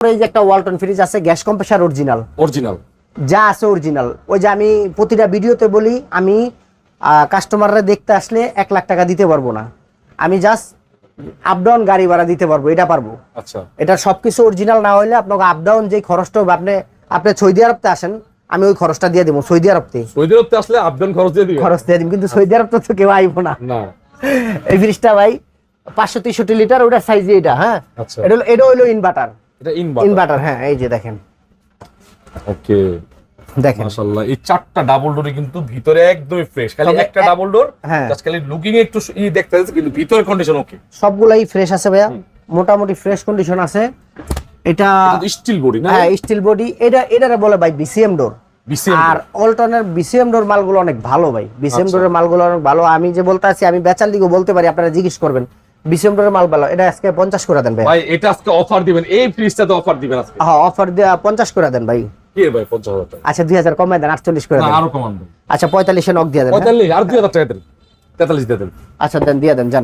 এই যে একটা ওয়ালটন ফ্রিজ আছে, গ্যাস কম্প্রেসার অরিজিনাল যা আছে অরিজিনাল। ওই যে আমি প্রতিটা ভিডিওতে বলি, আমি কাস্টমাররা দেখতে আসলে 1 লাখ টাকা দিতে পারবো না, আমি জাস্ট আপ ডাউন গাড়ি ভাড়া দিতে পারবো, এটা পারবো। আচ্ছা, এটা সবকিছু অরিজিনাল না হইলে আপনাকে আপ ডাউন যে খরচটা হবে, আপনি সৌদি আরবতে আসেন, আমি ওই খরচটা দিয়ে দেবো। সৌদি আরবতে আসলে আপ ডাউন খরচ দিয়ে দিবেন, কিন্তু সৌদি আরব তো কেউ আইব না। এই ফ্রিজটা ভাই 563 লিটার, ওটার সাইজ এটা। হ্যাঁ, এটা হইলো ইনভার্টার। হ্যাঁ, এই যে দেখেন, ওকে দেখেন মাশাআল্লাহ, এই 4টা ডাবল ডোরই কিন্তু ভিতরে একদমই ফ্রেশ, খালি একটা ডাবল ডোর জাস্ট খালি লুকিং এ একটু দেখতে যাচ্ছে, কিন্তু ভিতরের কন্ডিশন ওকে, সবগুলাই ফ্রেশ আছে ভাইয়া, মোটামুটি ফ্রেশ কন্ডিশন আছে। এটা স্টিল বডি না? হ্যাঁ, স্টিল বডি। এটারে বলে ভাই বিসিএম ডোর। আর অল্টনের বিসিএম ডোর মালগুলো অনেক ভালো ভাই, বিসিএম ডোরের মালগুলো অনেক ভালো। আমি যে বলতে আছি, আমি বেচার দিকে বলতে পারি, আপনারা জিজ্ঞেস করবেন। বিসিএম ডোরের মাল ভালো। এটা আজকে 50 করে দেন ভাই। ভাই এটা আজকে অফার দিবেন, এই ফ্রিজটা তো অফার দিবেন আজকে? হ্যাঁ, অফার দিয়ে 50 করে দেন ভাই। কি ভাই 50,000 টাকা? আচ্ছা 2000 কমাই দেন, 48 করে দেন। আরো কমান দেন। আচ্ছা 45 এ নক দিয়ে দেন। 45 আর 2000 টাকা দেন, 43 দিয়ে দেন। আচ্ছা দেন, দিয়ে দেন, জান।